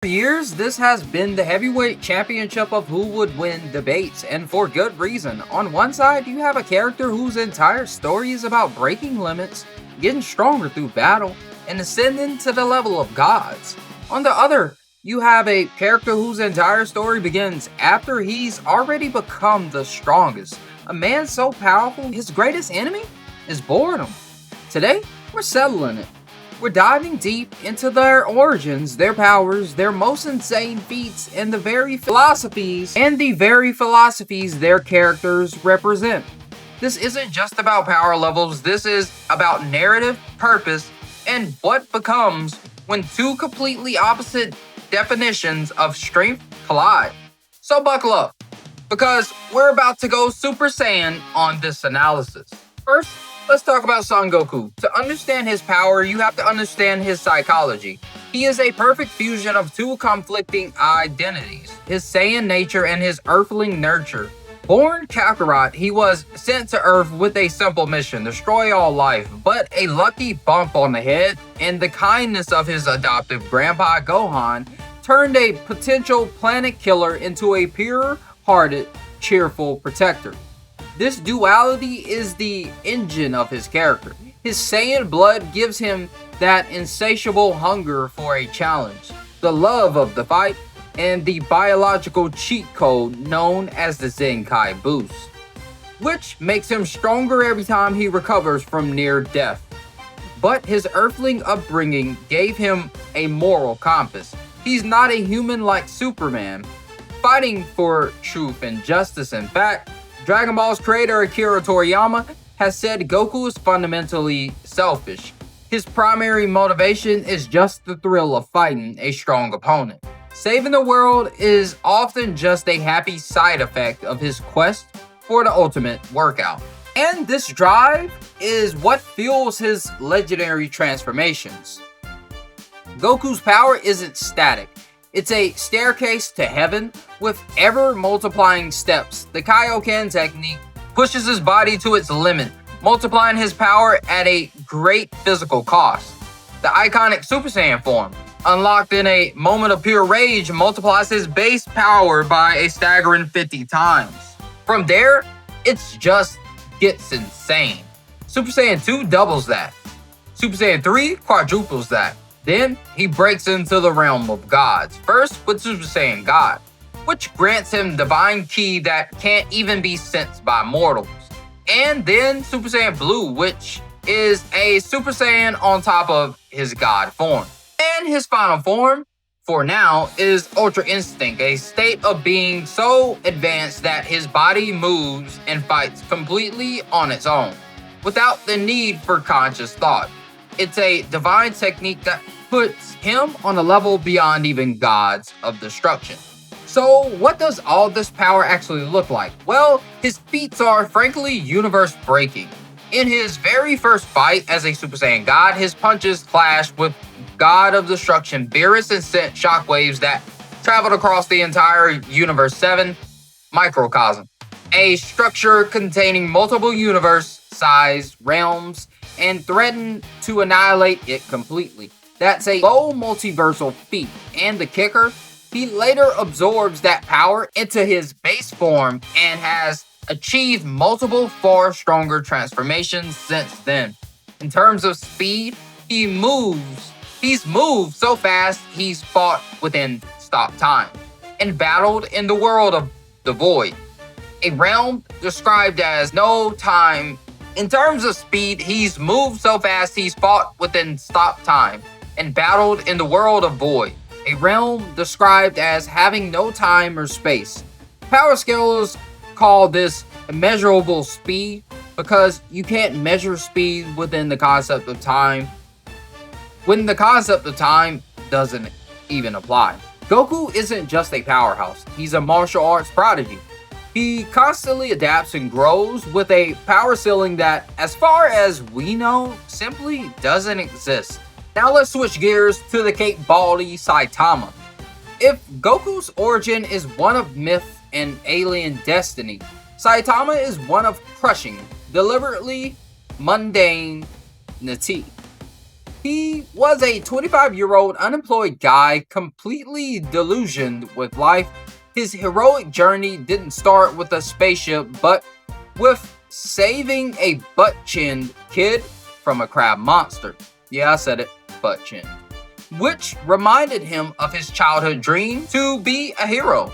For years, this has been the heavyweight championship of who would win debates, and for good reason. On one side, you have a character whose entire story is about breaking limits, getting stronger through battle, and ascending to the level of gods. On the other, you have a character whose entire story begins after he's already become the strongest. A man so powerful, his greatest enemy is boredom. Today, we're settling it. We're diving deep into their origins, their powers, their most insane feats, and the very philosophies their characters represent. This isn't just about power levels, this is about narrative, purpose, and what becomes when two completely opposite definitions of strength collide. So buckle up, because we're about to go Super Saiyan on this analysis. First, let's talk about Son Goku. To understand his power, you have to understand his psychology. He is a perfect fusion of two conflicting identities, his Saiyan nature and his earthling nurture. Born Kakarot, he was sent to Earth with a simple mission, destroy all life, but a lucky bump on the head and the kindness of his adoptive grandpa Gohan turned a potential planet killer into a pure-hearted, cheerful protector. This duality is the engine of his character. His Saiyan blood gives him that insatiable hunger for a challenge, the love of the fight, and the biological cheat code known as the Zenkai boost, which makes him stronger every time he recovers from near death. But his earthling upbringing gave him a moral compass. He's not a human like Superman, fighting for truth and justice. In fact, Dragon Ball's creator Akira Toriyama has said Goku is fundamentally selfish. His primary motivation is just the thrill of fighting a strong opponent. Saving the world is often just a happy side effect of his quest for the ultimate workout. And this drive is what fuels his legendary transformations. Goku's power isn't static. It's a staircase to heaven with ever-multiplying steps. The Kaioken technique pushes his body to its limit, multiplying his power at a great physical cost. The iconic Super Saiyan form, unlocked in a moment of pure rage, multiplies his base power by a staggering 50 times. From there, it just gets insane. Super Saiyan 2 doubles that. Super Saiyan 3 quadruples that. Then, he breaks into the realm of gods, first with Super Saiyan God, which grants him divine ki that can't even be sensed by mortals. And then Super Saiyan Blue, which is a Super Saiyan on top of his God form. And his final form, for now, is Ultra Instinct, a state of being so advanced that his body moves and fights completely on its own, without the need for conscious thought. It's a divine technique that puts him on a level beyond even gods of destruction. So what does all this power actually look like? Well, his feats are frankly universe-breaking. In his very first fight as a Super Saiyan God, his punches clashed with God of Destruction Beerus and sent shockwaves that traveled across the entire Universe 7 microcosm, a structure containing multiple universe-sized realms, and threatened to annihilate it completely. That's a low multiversal feat, and the kicker, he later absorbs that power into his base form and has achieved multiple far stronger transformations since then. In terms of speed, he's moved so fast he's fought within stop time and battled in the world of the Void, a realm described as no time. In terms of speed, he's moved so fast he's fought within stop time and battled in the world of Void, a realm described as having no time or space. Power scales call this immeasurable speed because you can't measure speed within the concept of time when the concept of time doesn't even apply. Goku isn't just a powerhouse, he's a martial arts prodigy. He constantly adapts and grows with a power ceiling that, as far as we know, simply doesn't exist. Now let's switch gears to the Cape Baldy Saitama. If Goku's origin is one of myth and alien destiny, Saitama is one of crushing, deliberately mundane nati. He was a 25-year-old unemployed guy, completely delusioned with life. His heroic journey didn't start with a spaceship, but with saving a butt-chinned kid from a crab monster. Yeah, I said it, butt-chinned. Which reminded him of his childhood dream to be a hero,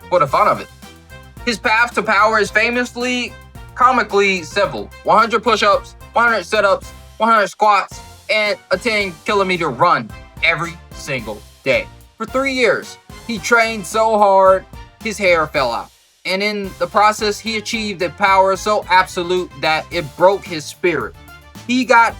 for the fun of it. His path to power is famously comically simple: 100 push-ups, 100 sit-ups, 100 squats, and a 10-kilometer run every single day. For 3 years, he trained so hard, his hair fell out. And in the process, he achieved a power so absolute that it broke his spirit. He got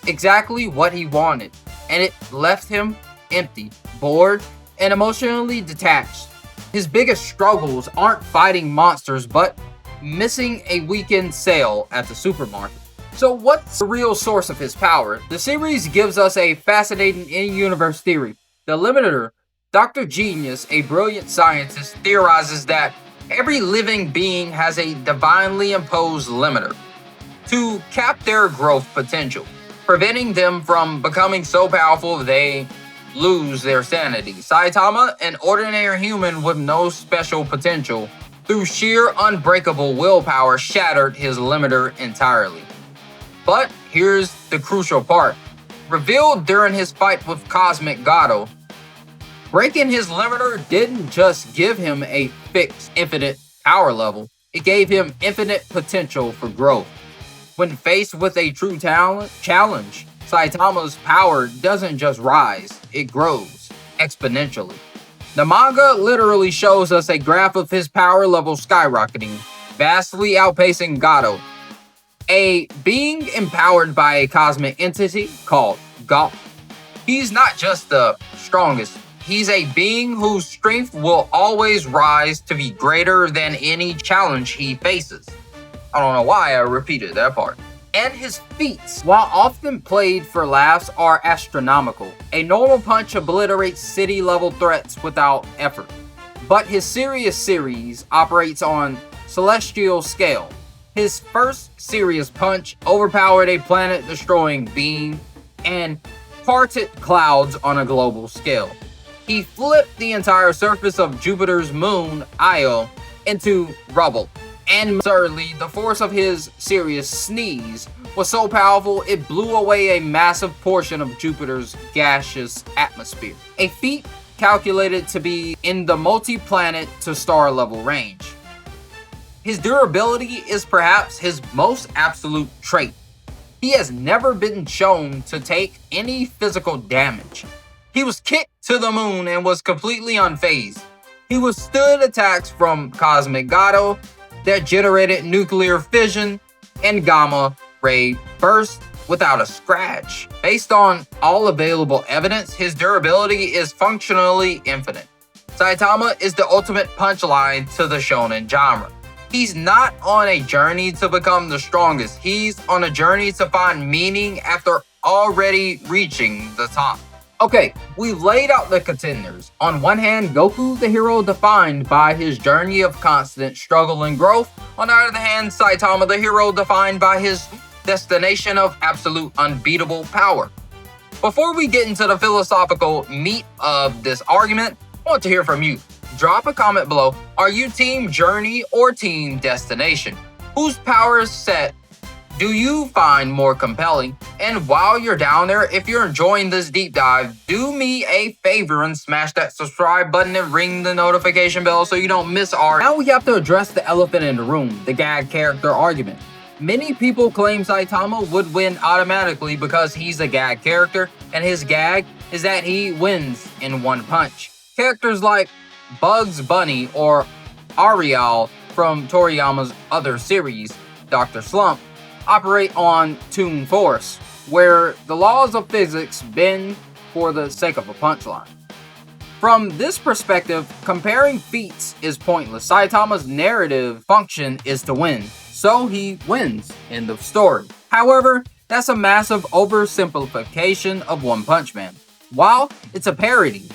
exactly what he wanted, and it left him empty, bored, and emotionally detached. His biggest struggles aren't fighting monsters, but missing a weekend sale at the supermarket. So what's the real source of his power? The series gives us a fascinating in-universe theory. The limiter, Dr. Genius, a brilliant scientist, theorizes that every living being has a divinely imposed limiter to cap their growth potential, preventing them from becoming so powerful they lose their sanity. Saitama, an ordinary human with no special potential, through sheer unbreakable willpower, shattered his limiter entirely. But here's the crucial part. Revealed during his fight with Cosmic Gato, breaking his limiter didn't just give him a fixed infinite power level, it gave him infinite potential for growth. When faced with a true challenge, Saitama's power doesn't just rise, it grows exponentially. The manga literally shows us a graph of his power level skyrocketing, vastly outpacing Gato, a being empowered by a cosmic entity called Goku. He's not just the strongest, he's a being whose strength will always rise to be greater than any challenge he faces. I don't know why I repeated that part. And his feats, while often played for laughs, are astronomical. A normal punch obliterates city-level threats without effort. But his serious series operates on celestial scale. His first serious punch overpowered a planet-destroying beam and parted clouds on a global scale. He flipped the entire surface of Jupiter's moon, Io, into rubble. And absurdly, the force of his serious sneeze was so powerful it blew away a massive portion of Jupiter's gaseous atmosphere. A feat calculated to be in the multi-planet to star level range. His durability is perhaps his most absolute trait. He has never been shown to take any physical damage. He was kicked to the moon and was completely unfazed. He withstood attacks from Cosmic Gato that generated nuclear fission and gamma ray burst without a scratch. Based on all available evidence, his durability is functionally infinite. Saitama is the ultimate punchline to the shonen genre. He's not on a journey to become the strongest. He's on a journey to find meaning after already reaching the top. Okay, we've laid out the contenders. On one hand, Goku, the hero defined by his journey of constant struggle and growth. On the other hand, Saitama, the hero defined by his destination of absolute unbeatable power. Before we get into the philosophical meat of this argument, I want to hear from you. Drop a comment below. Are you team journey or team destination? Whose power set do you find more compelling? And while you're down there, if you're enjoying this deep dive, do me a favor and smash that subscribe button and ring the notification bell so you don't miss our... Now we have to address the elephant in the room, the gag character argument. Many people claim Saitama would win automatically because he's a gag character, and his gag is that he wins in one punch. Characters like Bugs Bunny or Ariel from Toriyama's other series, Dr. Slump, operate on Toon Force, where the laws of physics bend for the sake of a punchline. From this perspective, comparing feats is pointless. Saitama's narrative function is to win, so he wins. End of story. However, that's a massive oversimplification of One Punch Man. While it's a parody,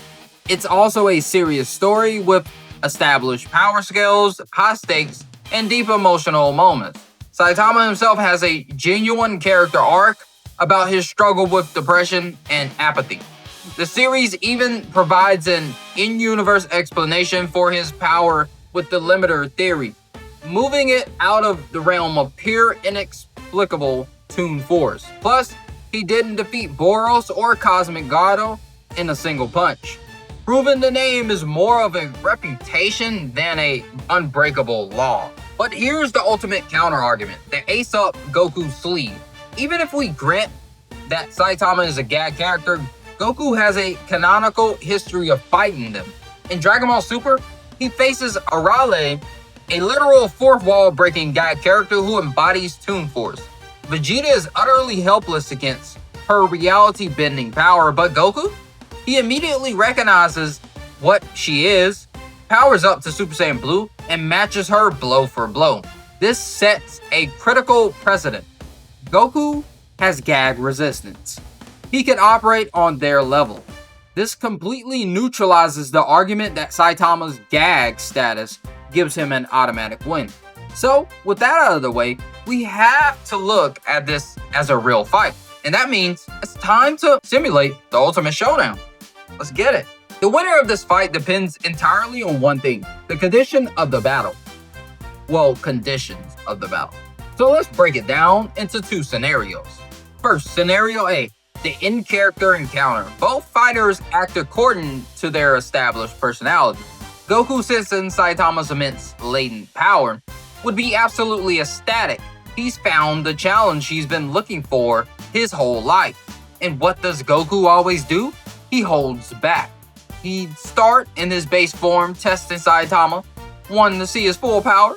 it's also a serious story with established power scales, high stakes, and deep emotional moments. Saitama himself has a genuine character arc, about his struggle with depression and apathy. The series even provides an in-universe explanation for his power with the limiter theory, moving it out of the realm of pure inexplicable toon force. Plus, he didn't defeat Boros or Cosmic Gado in a single punch, proving the name is more of a reputation than a unbreakable law. But here's the ultimate counter-argument, the ace up Goku's sleeve. Even if we grant that Saitama is a gag character, Goku has a canonical history of fighting them. In Dragon Ball Super, he faces Arale, a literal fourth wall breaking gag character who embodies Toon Force. Vegeta is utterly helpless against her reality bending power, but Goku? He immediately recognizes what she is, powers up to Super Saiyan Blue, and matches her blow for blow. This sets a critical precedent. Goku has gag resistance. He can operate on their level. This completely neutralizes the argument that Saitama's gag status gives him an automatic win. So, with that out of the way, we have to look at this as a real fight. And that means it's time to simulate the ultimate showdown. Let's get it. The winner of this fight depends entirely on one thing, the condition of the battle. Well, conditions of the battle. So let's break it down into two scenarios. First, scenario A, the in-character encounter. Both fighters act according to their established personalities. Goku, sensing Saitama's immense latent power, would be absolutely ecstatic. He's found the challenge he's been looking for his whole life. And what does Goku always do? He holds back. He'd start in his base form, testing Saitama, wanting to see his full power.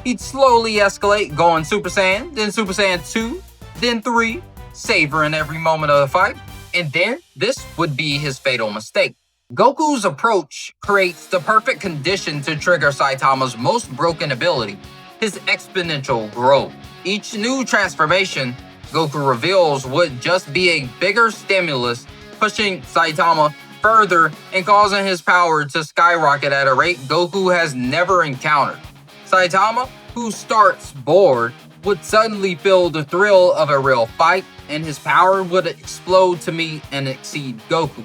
He'd slowly escalate, going Super Saiyan, then Super Saiyan 2, then 3, savoring every moment of the fight. And then, this would be his fatal mistake. Goku's approach creates the perfect condition to trigger Saitama's most broken ability, his exponential growth. Each new transformation Goku reveals would just be a bigger stimulus, pushing Saitama further and causing his power to skyrocket at a rate Goku has never encountered. Saitama, who starts bored, would suddenly feel the thrill of a real fight, and his power would explode to meet and exceed Goku.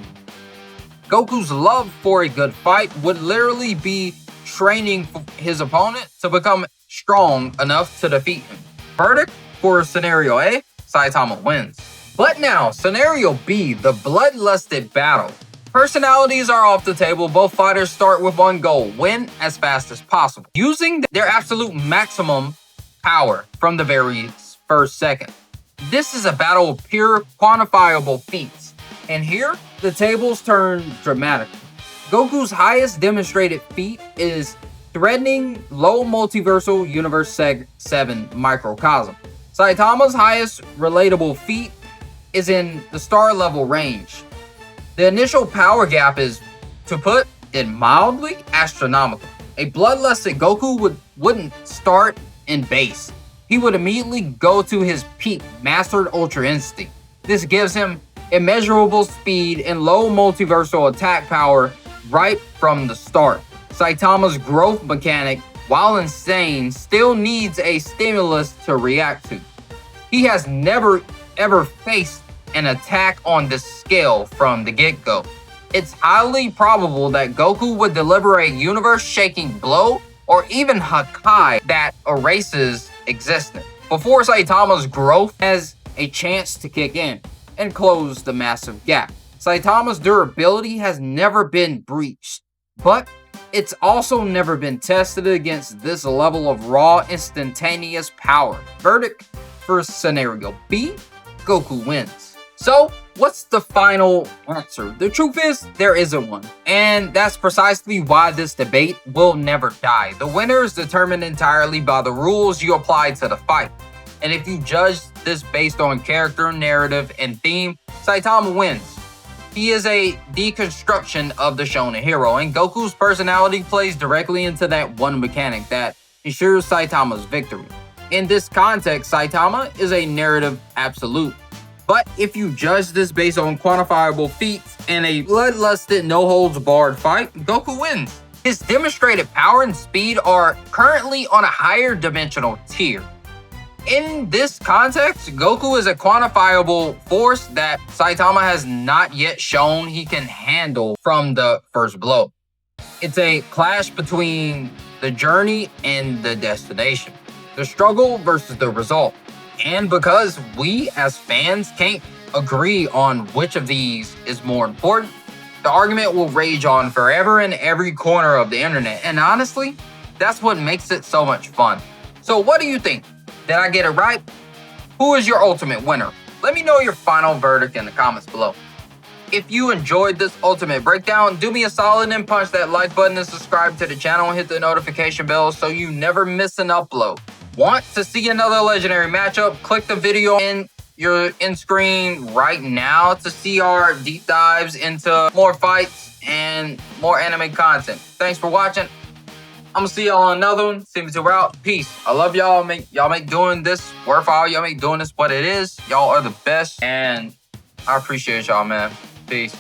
Goku's love for a good fight would literally be training his opponent to become strong enough to defeat him. Verdict for scenario A, Saitama wins. But now, scenario B, the Bloodlusted battle. Personalities are off the table. Both fighters start with one goal: win as fast as possible, using their absolute maximum power from the very first second. This is a battle of pure quantifiable feats. And here, the tables turn dramatically. Goku's highest demonstrated feat is threatening low multiversal universe 7 microcosm. Saitama's highest relatable feat is in the star level range. The initial power gap is, to put it mildly, astronomical. A bloodlusted Goku wouldn't start in base. He would immediately go to his peak mastered Ultra Instinct. This gives him immeasurable speed and low multiversal attack power right from the start. Saitama's growth mechanic, while insane, still needs a stimulus to react to. He has never ever faced an attack on this scale from the get-go. It's highly probable that Goku would deliver a universe-shaking blow or even Hakai that erases existence before Saitama's growth has a chance to kick in and close the massive gap. Saitama's durability has never been breached, but it's also never been tested against this level of raw, instantaneous power. Verdict for scenario B, Goku wins. So, what's the final answer? The truth is, there isn't one. And that's precisely why this debate will never die. The winner is determined entirely by the rules you apply to the fight. And if you judge this based on character, narrative, and theme, Saitama wins. He is a deconstruction of the shonen hero, and Goku's personality plays directly into that one mechanic that ensures Saitama's victory. In this context, Saitama is a narrative absolute. But if you judge this based on quantifiable feats and a bloodlusted, no-holds-barred fight, Goku wins. His demonstrated power and speed are currently on a higher dimensional tier. In this context, Goku is a quantifiable force that Saitama has not yet shown he can handle from the first blow. It's a clash between the journey and the destination, the struggle versus the result. And because we as fans can't agree on which of these is more important, the argument will rage on forever in every corner of the internet. And honestly, that's what makes it so much fun. So what do you think? Did I get it right? Who is your ultimate winner? Let me know your final verdict in the comments below. If you enjoyed this ultimate breakdown, do me a solid and punch that like button and subscribe to the channel and hit the notification bell so you never miss an upload. Want to see another legendary matchup? Click the video in your end screen right now to see our deep dives into more fights and more anime content. Thanks for watching. I'm gonna see y'all on another one. See me till we're out. Peace. I love y'all. Y'all make doing this worthwhile. Y'all make doing this what it is. Y'all are the best. And I appreciate y'all, man. Peace.